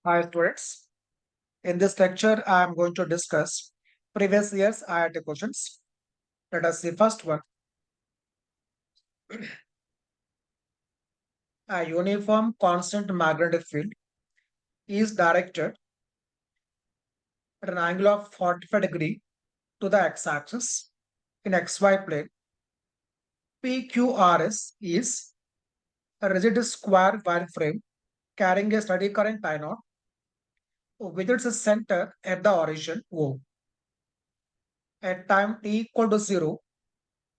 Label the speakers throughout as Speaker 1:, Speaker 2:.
Speaker 1: Hi students. In this lecture, I am going to discuss previous year's IIT questions. Let us see first one. A uniform constant magnetic field is directed at an angle of 45 degree to the x-axis in xy plane. PQRS is a rigid square wire frame carrying a steady current I naught with its center at the origin O. At time t equal to 0,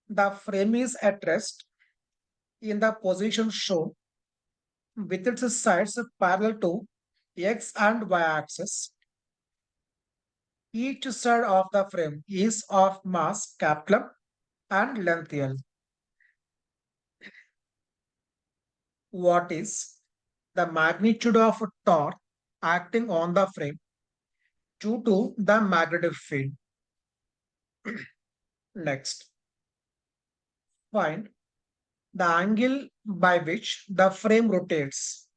Speaker 1: the frame is at rest in the position shown with its sides parallel to x and y axis. Each side of the frame is of mass capital M and length L. What is the magnitude of torque acting on the frame due to the magnetic field? Next, find the angle by which the frame rotates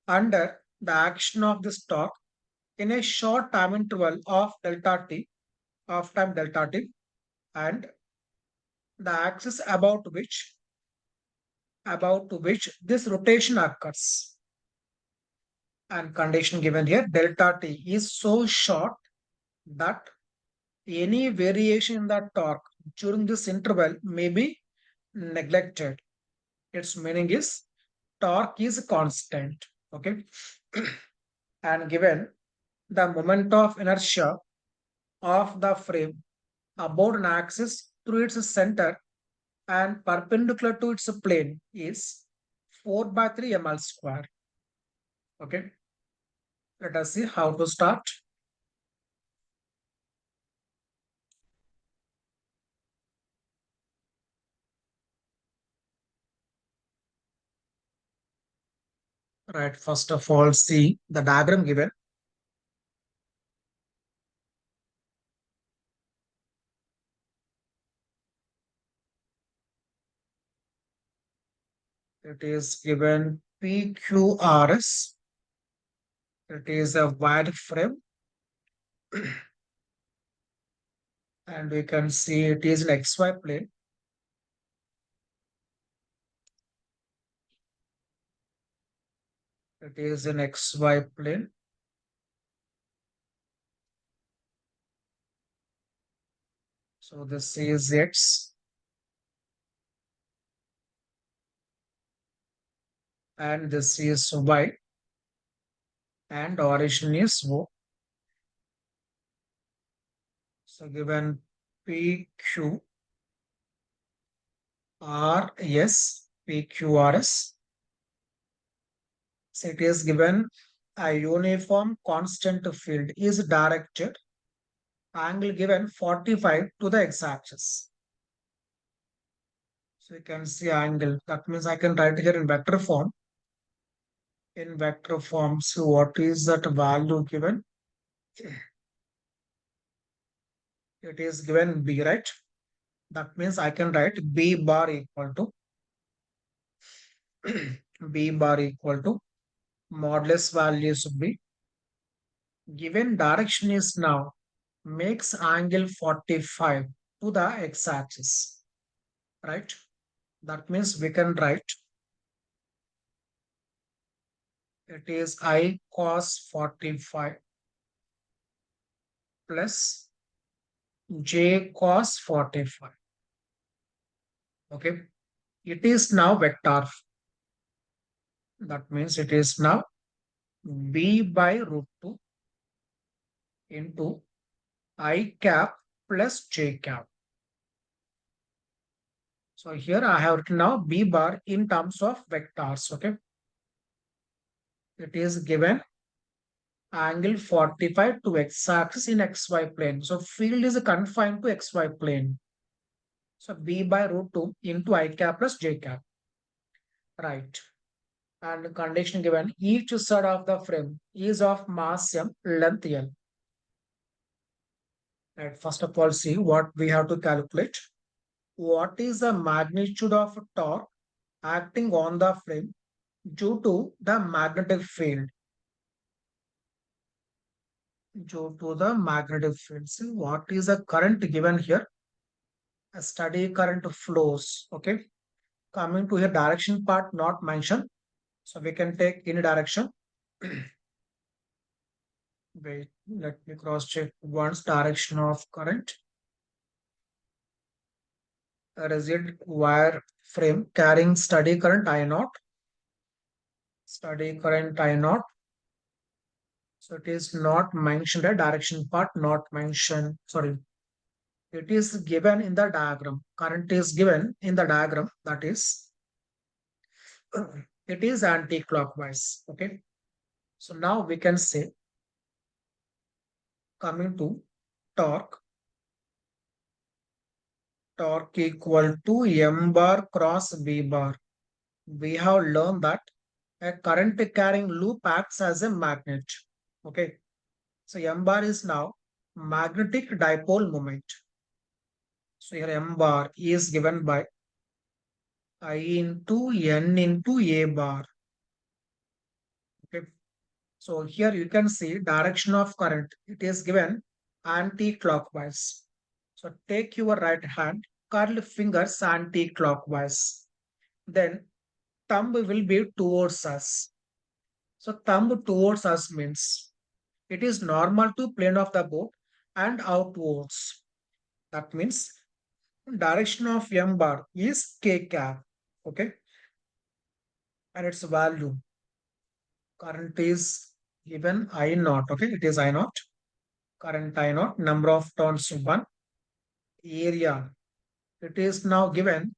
Speaker 1: under the action of this torque in a short time interval of delta t, and the axis about which this rotation occurs. And condition given here, delta t is so short that any variation in the torque during this interval may be neglected. Its meaning is torque is constant. Okay. And given the moment of inertia of the frame about an axis through its center and perpendicular to its plane is 4 by 3 ml square. Okay. Let us see how to start. Right. First of all, see the diagram given. It is given PQRS. It is a wide frame. And we can see it is an XY plane. It is an XY plane. So this is X. And this is Y. And origin is O. So given PQ PQRS. So it is given a uniform constant field is directed angle given 45 to the x-axis. So you can see angle. That means I can write here in vector form. In vector form, so what is that value given? It is given B, right? That means I can write B bar equal to B bar equal to modulus values B. Given direction is now makes angle 45 to the x-axis, right? That means we can write it is I cos 45 plus J cos 45. Okay. It is now vector. That means it is now B by root 2 into I cap plus J cap. So here I have written now B bar in terms of vectors. Okay. It is given angle 45 to x-axis in xy plane. So field is confined to xy plane. So B by root 2 into I cap plus J cap. Right. And condition given, each side of the frame is of mass M, length L. Right. First of all, see what we have to calculate. What is the magnitude of torque acting on the frame due to the magnetic field? due to the magnetic field. See, what is the current given here? A steady current flows. Okay. Coming to the direction part not mentioned. So we can take any direction. Wait, let me cross check once direction of current. A rigid wire frame carrying steady current I naught. Steady current I naught. So it is not mentioned, a direction part not mentioned. Sorry, it is given in the diagram. Current is given in the diagram. That is, it is anti-clockwise. Okay. So now we can say, coming to torque, torque equal to M bar cross B bar. We have learned that a current carrying loop acts as a magnet. Okay. So M bar is now magnetic dipole moment. So here M bar is given by I into N into A bar. Okay. So here you can see direction of current. It is given anti-clockwise. So take your right hand, curl fingers anti-clockwise. Then thumb will be towards us. So thumb towards us means it is normal to plane of the board and outwards. That means direction of M bar is K cap. Okay. And its value current is given I naught. Okay. It is I naught. Current I naught. Number of turns 1. Area. It is now given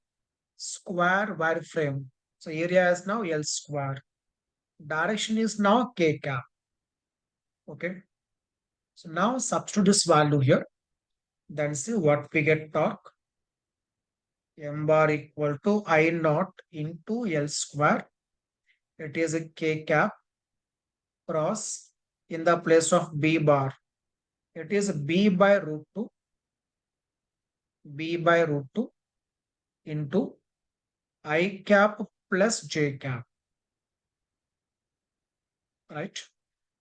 Speaker 1: square wireframe. So area is now L square. Direction is now K cap. Okay. So now substitute this value here. Then see what we get torque. M bar equal to I naught into L square. It is a K cap cross in the place of B bar. It is B by root 2. B by root 2 into I cap plus J cap. Right.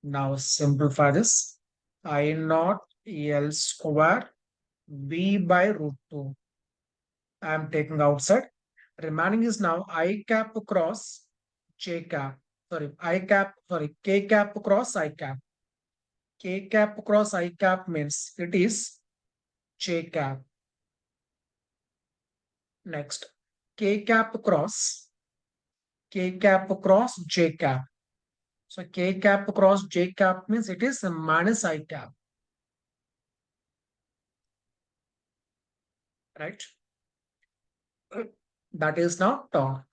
Speaker 1: Now simplify this. I naught L square B by root 2. I am taking outside. Remaining is now I cap cross J cap. Sorry, I cap, sorry, K cap cross I cap. K cap cross I cap means it is J cap. Next, K cap cross J cap. So K cap cross J cap means it is minus I cap. Right? That is now torque.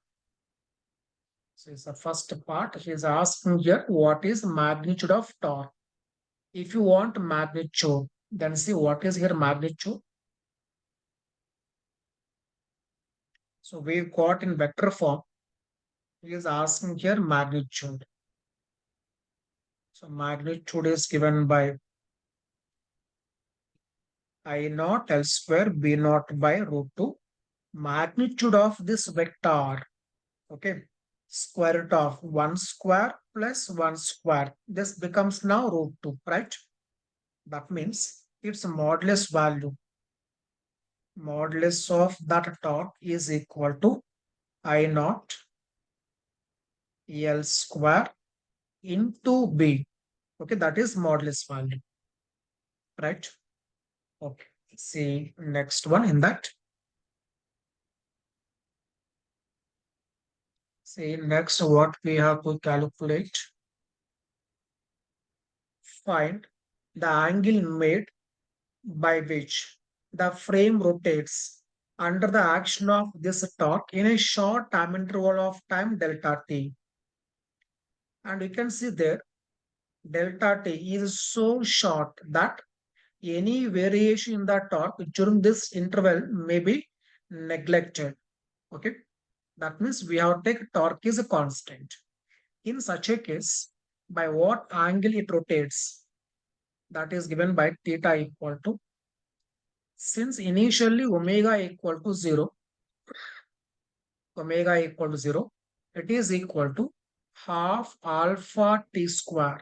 Speaker 1: So it's the first part. He is asking here what is magnitude of torque. If you want magnitude, then see what is here magnitude. So we've got in vector form. He is asking here magnitude. So magnitude is given by I naught L square B naught by root 2. Magnitude of this vector. Okay. Square root of 1 square plus 1 square. This becomes now root 2, right? That means its modulus value. Modulus of that torque is equal to I naught L square into B. Okay, that is modulus value. Right? Okay. See next one in that. See next what we have to calculate. Find the angle made by which the frame rotates under the action of this torque in a short time interval of time delta t. And you can see there delta t is so short that any variation in the torque during this interval may be neglected. Okay, that means we have to take torque is a constant. In such a case, by what angle it rotates, that is given by theta equal to, since initially omega equal to 0, it is equal to half alpha t square.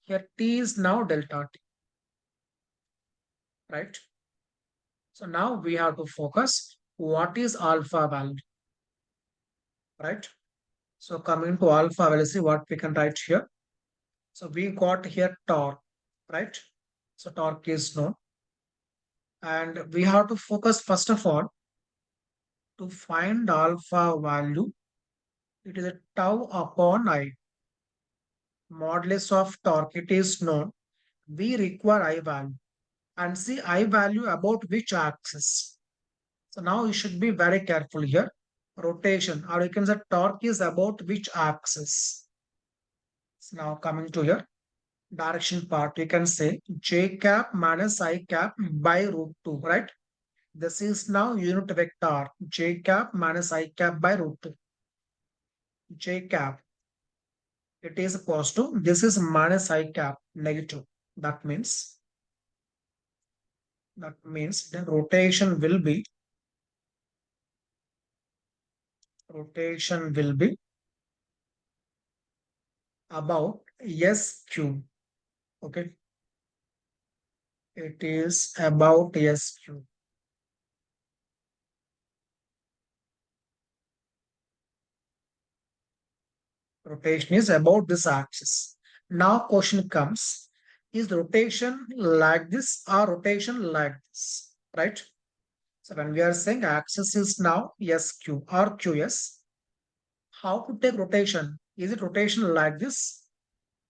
Speaker 1: Here t is now delta t. right? So now we have to focus what is alpha value, right? So coming to alpha value, see what we can write here. So we got here torque, right? So torque is known. And we have to focus first of all to find alpha value. It is a tau upon I. Modulus of torque, it is known. We require I value. And see I value about which axis. So now you should be very careful here. Rotation, or you can say torque is about which axis. So now coming to here, direction part, you can say j cap minus I cap by root 2, right? This is now unit vector j cap minus I cap by root 2. J cap, it is positive. This is minus I cap, negative. That means the rotation will be about S cube. Okay, it is about S cube. Rotation is about this axis. Now question comes, is rotation like this or rotation like this, right? So when we are saying axis is now SQ or QS, how to take rotation? Is it rotation like this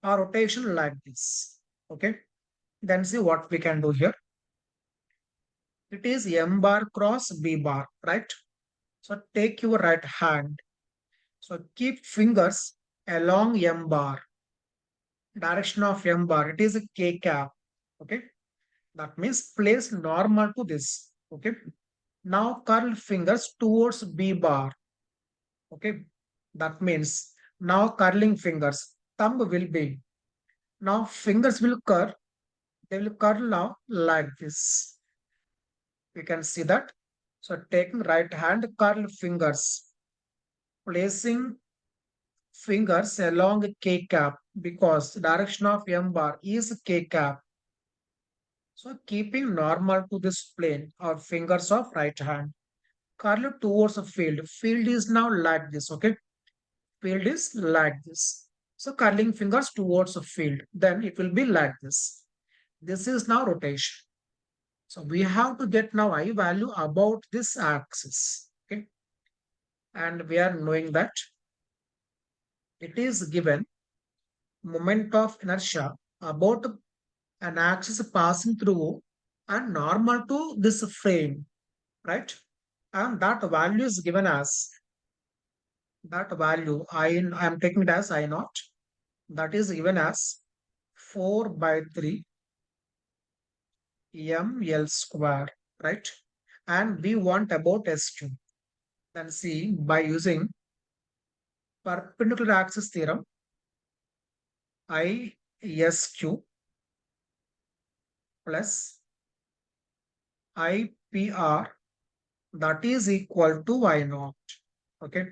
Speaker 1: or rotation like this? Okay, then see what we can do here. It is M bar cross B bar, right? So take your right hand. So keep fingers along M bar. Direction of M bar, it is a K cap. Okay, that means place normal to this. Okay, now curl fingers towards B bar. Okay, that means now curling fingers. Thumb will be. Now fingers will curl. They will curl now like this. We can see that. So taking right hand, curl fingers. Placing fingers along K cap because direction of M bar is K cap. So keeping normal to this plane or fingers of right hand. Curl towards a field. Field is now like this. Okay. Field is like this. So curling fingers towards a field. Then it will be like this. This is now rotation. So we have to get now I value about this axis. Okay. And we are knowing that it is given moment of inertia about an axis passing through and normal to this frame, right? And that value is given as that value I am taking it as I naught, that is given as 4 by 3 ml square, right? And we want about SQ. Then see by using perpendicular axis theorem, ISQ plus IPR, that is equal to I naught. Okay.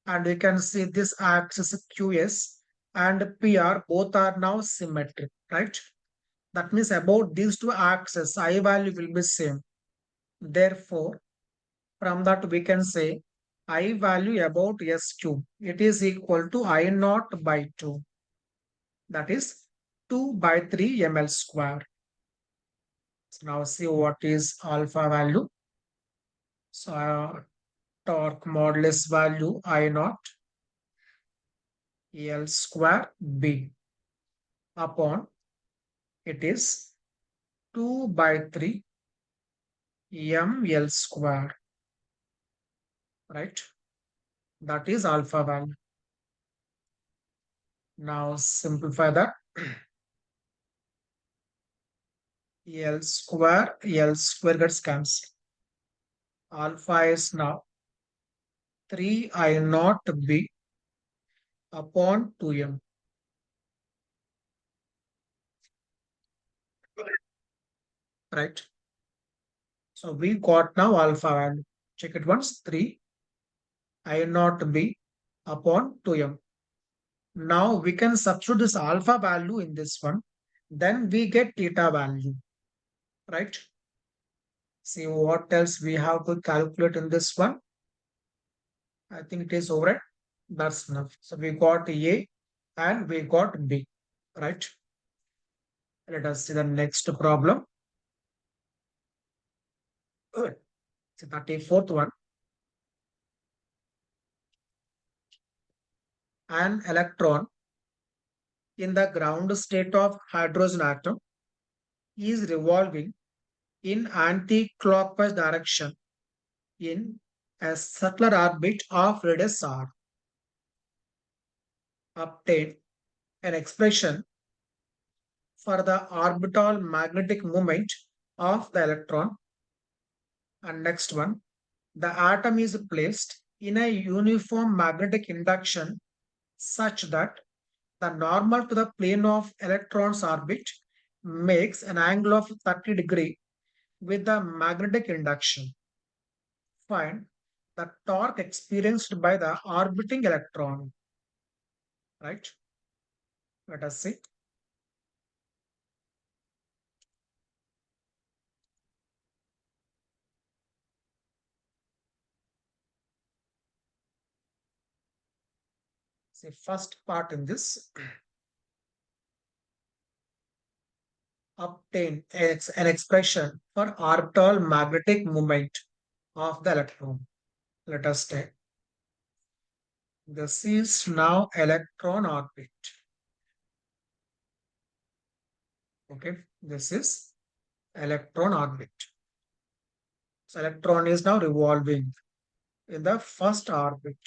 Speaker 1: And we can see this axis QS and PR both are now symmetric, right? That means about these two axes, I value will be same. Therefore, from that we can say I value about S cube. It is equal to I naught by 2. That is 2 by 3 ml square. So now see what is alpha value. So torque modulus value I naught L square B upon it is 2 by 3 ml square, right? That is alpha value. Now simplify that. L square gets cancelled. Alpha is now 3 I naught B upon 2m. Right? So we got now alpha value. Check it once. 3 I naught B upon 2m. Now we can substitute this alpha value in this one. Then we get theta value. right? See what else we have to calculate in this one. I think it is over. That's enough. So we got A and we got B, right? Let us see the next problem. Good. So 34th one. An electron in the ground state of hydrogen atom is revolving in anti-clockwise direction in a circular orbit of radius r. Obtain an expression for the orbital magnetic moment of the electron. And next one, the atom is placed in a uniform magnetic induction such that the normal to the plane of electron's orbit makes an angle of 30 degree with the magnetic induction. Find the torque experienced by the orbiting electron, right? Let us see. See, first part in this, obtain an expression for orbital magnetic moment of the electron. Let us take. This is now electron orbit. Okay, this is electron orbit. So electron is now revolving in the first orbit.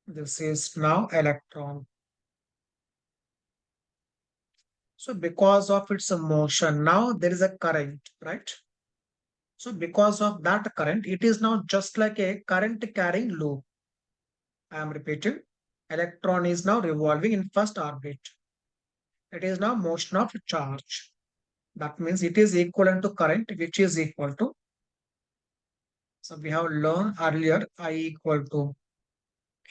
Speaker 1: This is now electron. So because of its motion, now there is a current, right? So because of that current, it is now just like a current carrying loop. I am repeating, electron is now revolving in first orbit. It is now motion of charge. That means it is equivalent to current, which is equal to, so we have learned earlier, I equal to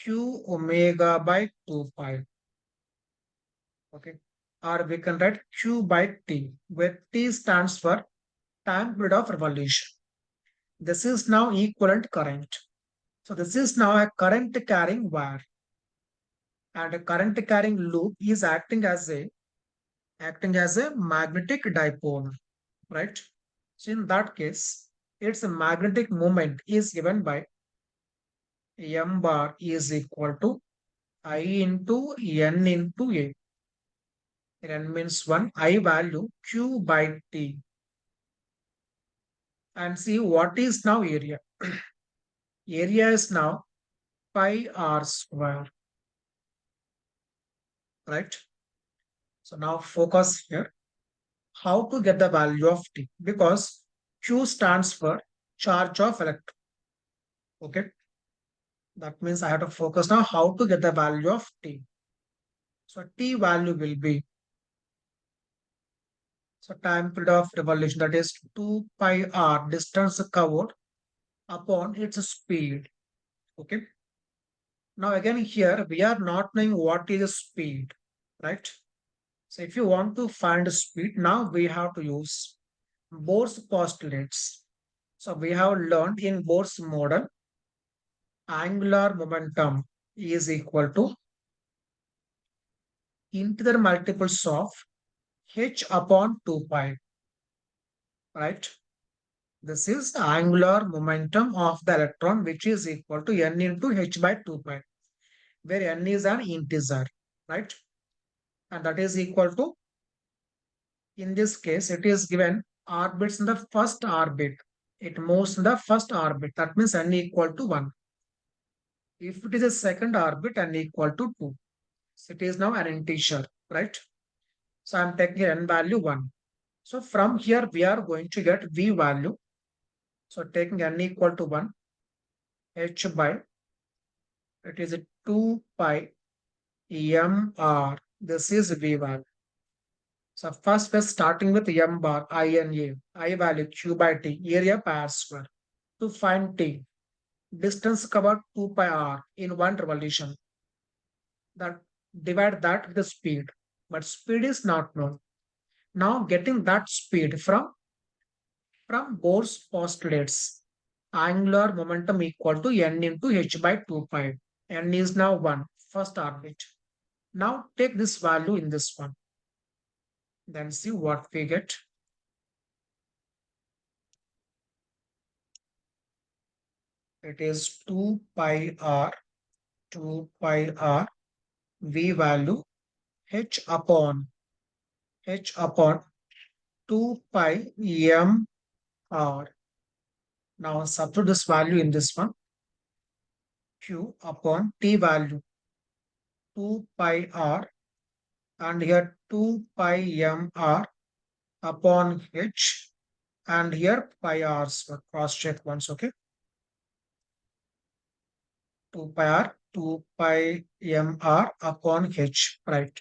Speaker 1: Q omega by 2 pi. Okay. Or we can write Q by T, where T stands for time period of revolution. This is now equivalent current. So this is now a current carrying wire. And a current carrying loop is acting as a magnetic dipole, right? So in that case, its magnetic moment is given by m bar is equal to I into n into a. N means 1, I value q by t. And see what is now area. Area is now pi r square, right? So now focus here. How to get the value of t? Because q stands for charge of electron. Okay. That means I have to focus now how to get the value of t. So t value will be, so time period of revolution, that is 2 pi r distance covered upon its speed. Okay. Now again here we are not knowing what is speed, right? So if you want to find speed, now we have to use Bohr's postulates. So we have learned in Bohr's model, angular momentum is equal to integral multiples of h upon 2 pi, right? This is angular momentum of the electron, which is equal to n into h by 2 pi, where n is an integer, right? And that is equal to, in this case, it is given orbits in the first orbit. It moves in the first orbit. That means n equal to 1. If it is a second orbit, n equal to 2. So it is now an integer, right? So I'm taking n value 1. So from here, we are going to get v value. So taking n equal to 1, h by, it is a 2 pi m r. This is v value. So first we're starting with m bar, INA, I value q by t, area pi r square. To find t, distance covered 2 pi r in one revolution. That divide that with the speed, but speed is not known. Now getting that speed from Bohr's postulates, angular momentum equal to n into h by 2 pi. N is now 1, first orbit. Now take this value in this one. Then see what we get. It is 2 pi r, v value h upon 2 pi m r. Now substitute this value in this one. Q upon t value 2 pi r, and here 2 pi m r upon h, and here pi r. So cross check once, okay? 2 pi m r upon h, right?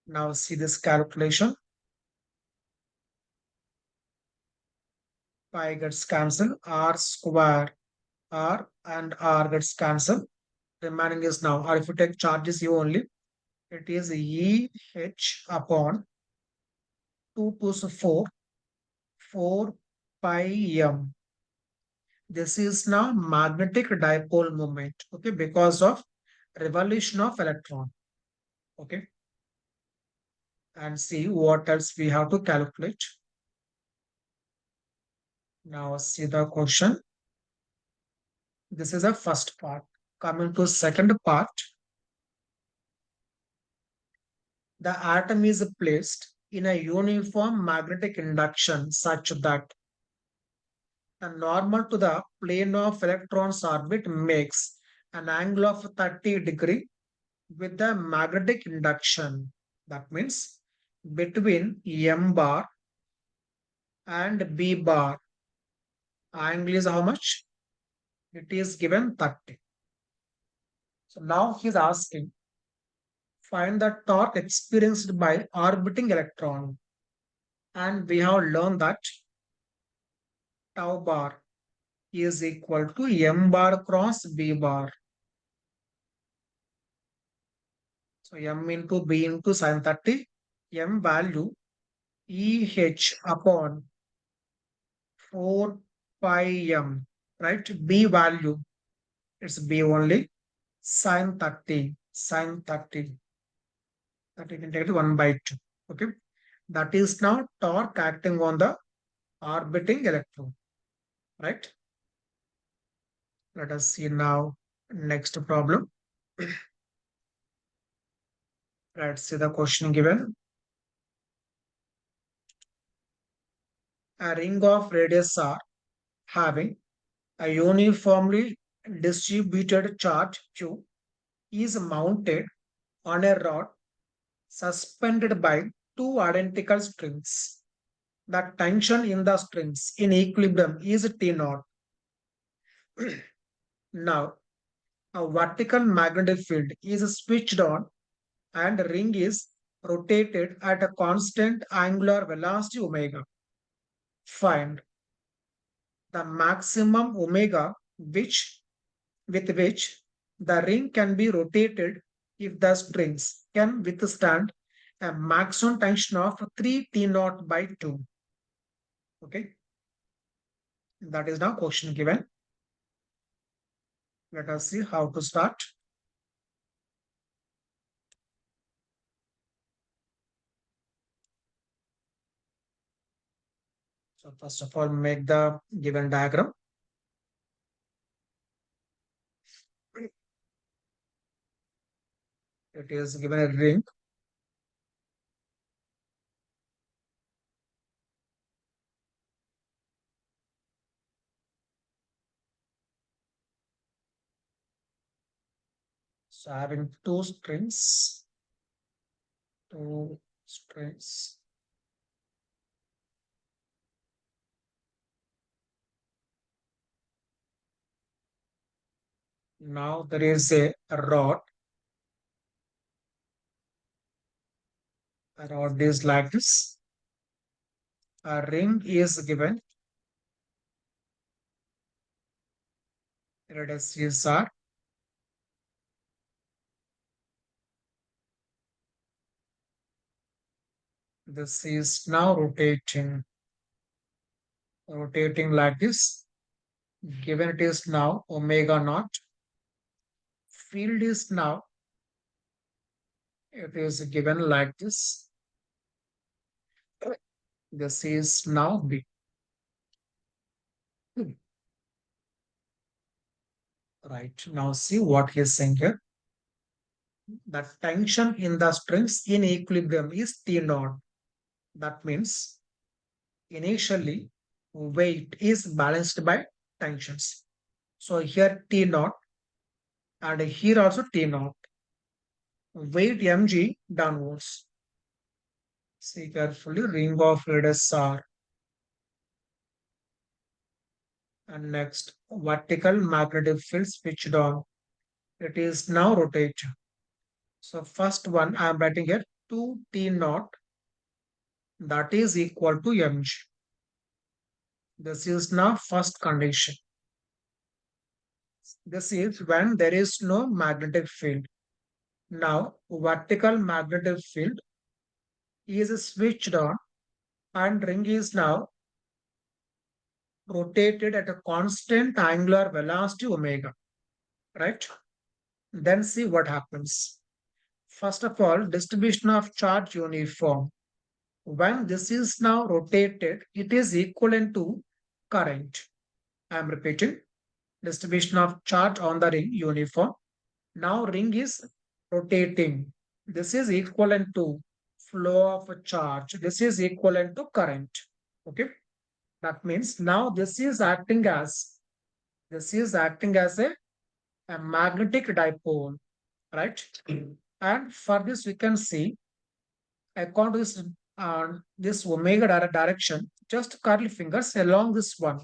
Speaker 1: Now see this calculation. Pi gets cancelled, r square r and r gets cancelled. Remaining is now, or if you take charges u only, it is e h upon 2 to the 4, 4 pi m. This is now magnetic dipole moment, okay, because of revolution of electron, okay. And see what else we have to calculate. Now see the question. This is the first part. Coming to second part, the atom is placed in a uniform magnetic induction such that the normal to the plane of electron's orbit makes an angle of 30° with the magnetic induction. That means between M bar and B bar, angle is how much? It is given 30. So now he's asking, find the torque experienced by orbiting electron. And we have learned that tau bar is equal to M bar cross B bar. So M into B into sin 30, M value EH upon 4 pi M, right? B value, it's B only, sin 30, that you can take it 1 by 2, okay? That is now torque acting on the orbiting electron, right? Let us see now next problem. Let's see the question given. A ring of radius r having a uniformly distributed charge Q is mounted on a rod suspended by two identical strings. The tension in the strings in equilibrium is T naught. Now, a vertical magnetic field is switched on and ring is rotated at a constant angular velocity omega. Find the maximum omega with which the ring can be rotated if the strings can withstand a maximum tension of 3 T naught by 2. Okay, that is now question given. Let us see how to start. So first of all, make the given diagram. It is given a ring. So having two strings. Now there is a rod. A rod is like this. A ring is given. Radius r. This is now rotating like this. Given it is now omega naught, field is now, it is given like this. This is now B. Right. Now see what he is saying here. The tension in the strings in equilibrium is T naught. That means initially weight is balanced by tensions. So here T naught and here also T naught. Weight mg downwards. See carefully, ring of radius R. And next, vertical magnetic field switched on. It is now rotating. So first one I am writing here 2T naught, that is equal to mg. This is now first condition. This is when there is no magnetic field. Now vertical magnetic field is switched on and ring is now rotated at a constant angular velocity omega, right? Then see what happens. First of all, distribution of charge uniform. When this is now rotated, it is equivalent to current. I am repeating, distribution of charge on the ring uniform. Now ring is rotating. This is equivalent to flow of a charge. This is equivalent to current. Okay. That means now this is acting as a magnetic dipole, right? And for this we can see according to this omega direction, just curl fingers along this one.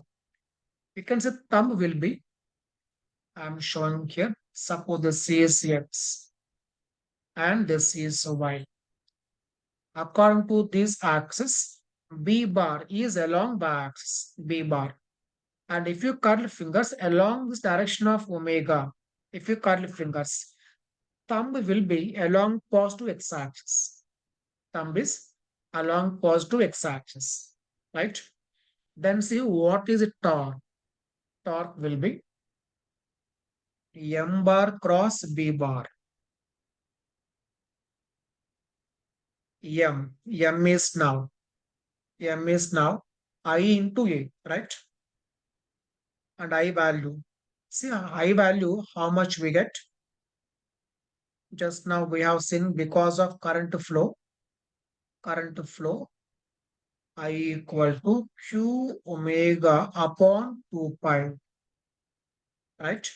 Speaker 1: We can say thumb will be, I'm showing here, suppose this is X and this is Y. According to this axis, B bar is along by axis, B bar. And if you curl fingers along this direction of omega, if you curl fingers, thumb will be along positive x-axis. Thumb is along positive x-axis, right? Then see what is torque. Torque will be m bar cross b bar. M is now I into A, right? And I value. See I value how much we get. Just now we have seen because of current flow, I equal to Q omega upon 2 pi, right?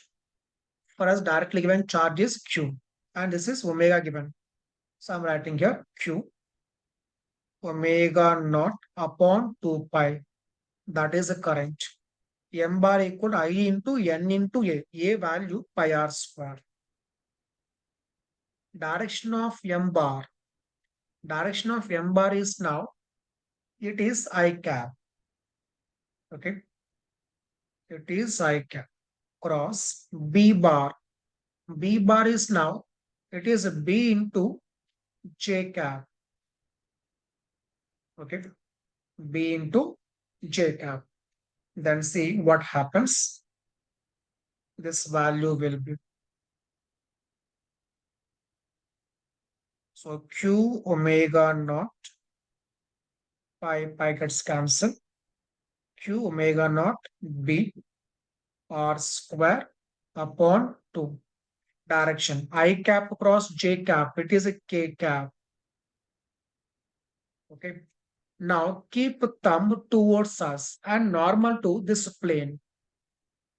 Speaker 1: For us directly given charge is Q and this is omega given. So I'm writing here Q omega naught upon 2 pi. That is the current. M bar equal to I into N into A value pi r square. Direction of M bar. Direction of M bar is now, it is I cap. Okay. It is I cap cross B bar. B bar is now, it is B into J cap. Okay. B into J cap. Then see what happens. This value will be, so Q omega naught pi gets cancelled. Q omega naught B r square upon 2. Direction I cap cross J cap, it is a K cap. Okay. Now keep thumb towards us and normal to this plane.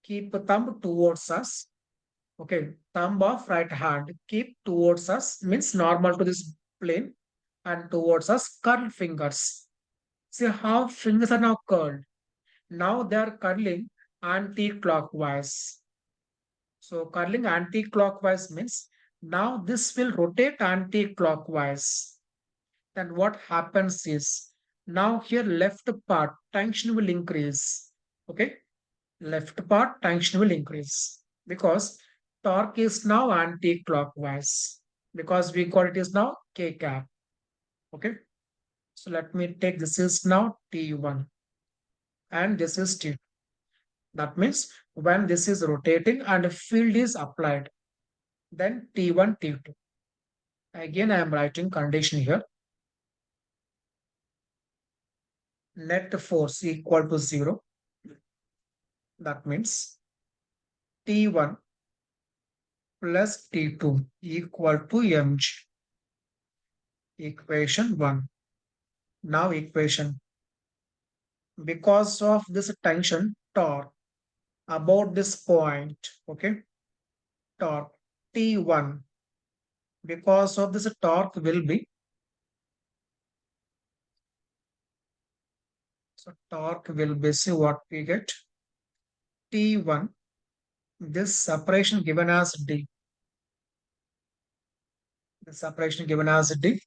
Speaker 1: Keep thumb towards us. Okay. Thumb of right hand. Keep towards us means normal to this plane and towards us curl fingers. See how fingers are now curled. Now they are curling anti-clockwise. So curling anti-clockwise means now this will rotate anti-clockwise. Then what happens is now here left part tension will increase. Okay, left part tension will increase because torque is now anti-clockwise because we call it is now K cap. Okay, So let me take this is now T1 and this is T2. That means when this is rotating and a field is applied, then T1, T2. Again, I am writing condition here. Net force equal to 0. That means T1 plus T2 equal to mg. Equation 1. Now equation. Because of this tension torque about this point, okay, torque T1, because of this torque will be, so torque will be, see what we get, T1, this separation given as D, the separation given as D,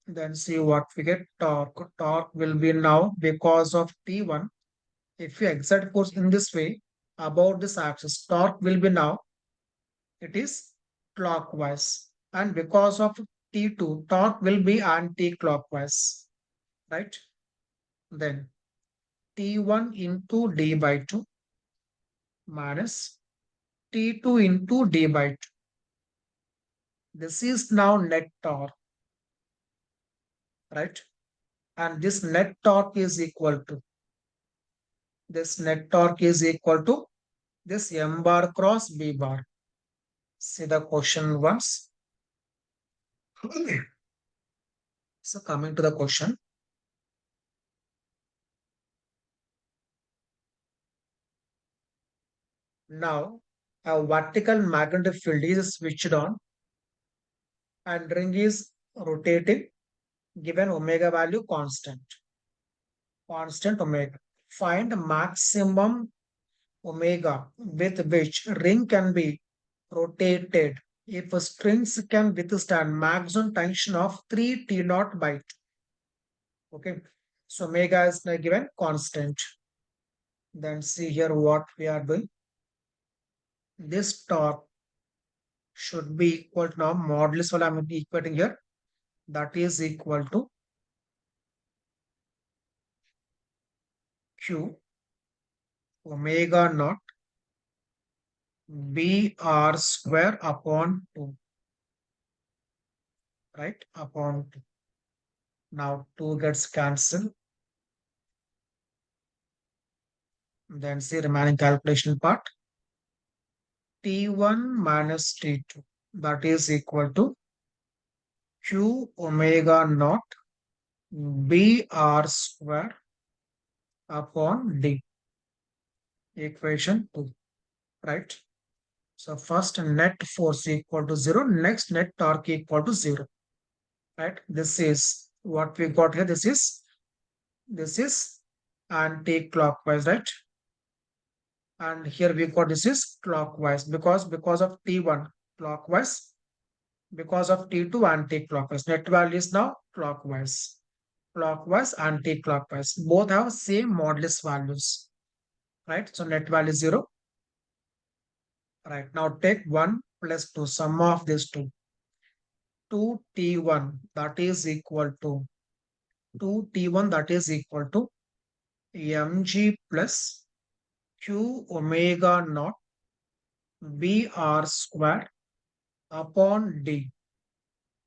Speaker 1: then see what we get, torque. Torque will be now because of T1. If you exert force in this way about this axis, torque will be now, it is clockwise. And because of T2, torque will be anti-clockwise, right? Then T1 into D by 2 minus T2 into D by 2. This is now net torque, right? And this net torque is equal to, this net torque is equal to this M bar cross B bar. See the question once. So coming to the question. Now a vertical magnetic field is switched on and ring is rotating given omega value constant omega. Find maximum omega with which ring can be rotated if strings can withstand maximum tension of 3 T naught by 2. Okay, so omega is now given constant. Then see here what we are doing. This torque should be equal to now modulus what I am equating here. That is equal to Q omega naught B R square upon 2, right? Upon 2. Now 2 gets cancelled. Then see remaining calculation part. T1 minus T2. That is equal to Q omega naught B R square upon D. Equation 2, right? So first net force equal to 0. Next net torque equal to 0. Right? This is what we got here. This is anti-clockwise, right? And here we got this is clockwise because of T1 clockwise, because of T2 anti-clockwise. Net value is now clockwise. Clockwise, anti-clockwise. Both have same modulus values, right? So net value is 0. Right, now take 1 plus 2, sum of these two. 2T1 that is equal to 2T1 that is equal to mg plus q omega naught br square upon d,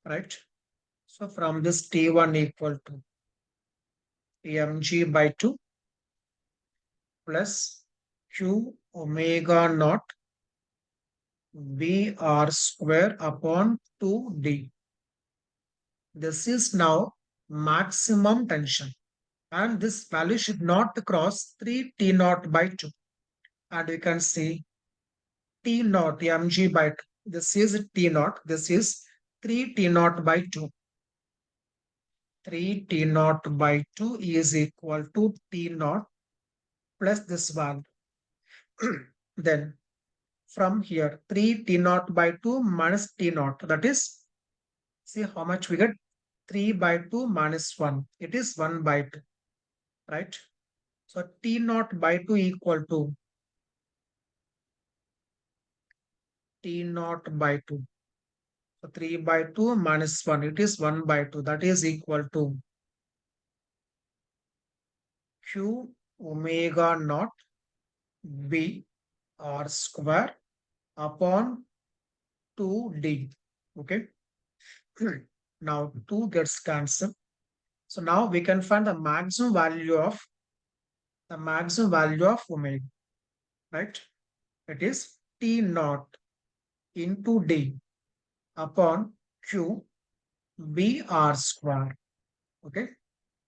Speaker 1: right? So from this T1 equal to mg by 2 plus q omega naught br square upon 2d. This is now maximum tension. And this value should not cross 3 T naught by 2. And we can see T naught mg by 2. This is T naught. This is 3 T naught by 2. 3 T naught by 2 is equal to T naught plus this value. Then from here 3 T naught by 2 minus T naught. That is, see how much we get, 3 by 2 minus 1. It is 1 by 2. Right? So T naught by 2 equal to T naught by 2. So 3 by 2 minus 1, it is 1 by 2. That is equal to Q omega naught B R square upon 2D. Okay. Now 2 gets cancelled. So now we can find the maximum value of omega, right? It is T naught into D upon Q B R square. Okay.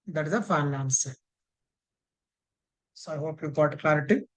Speaker 1: That is the final answer. So I hope you got clarity.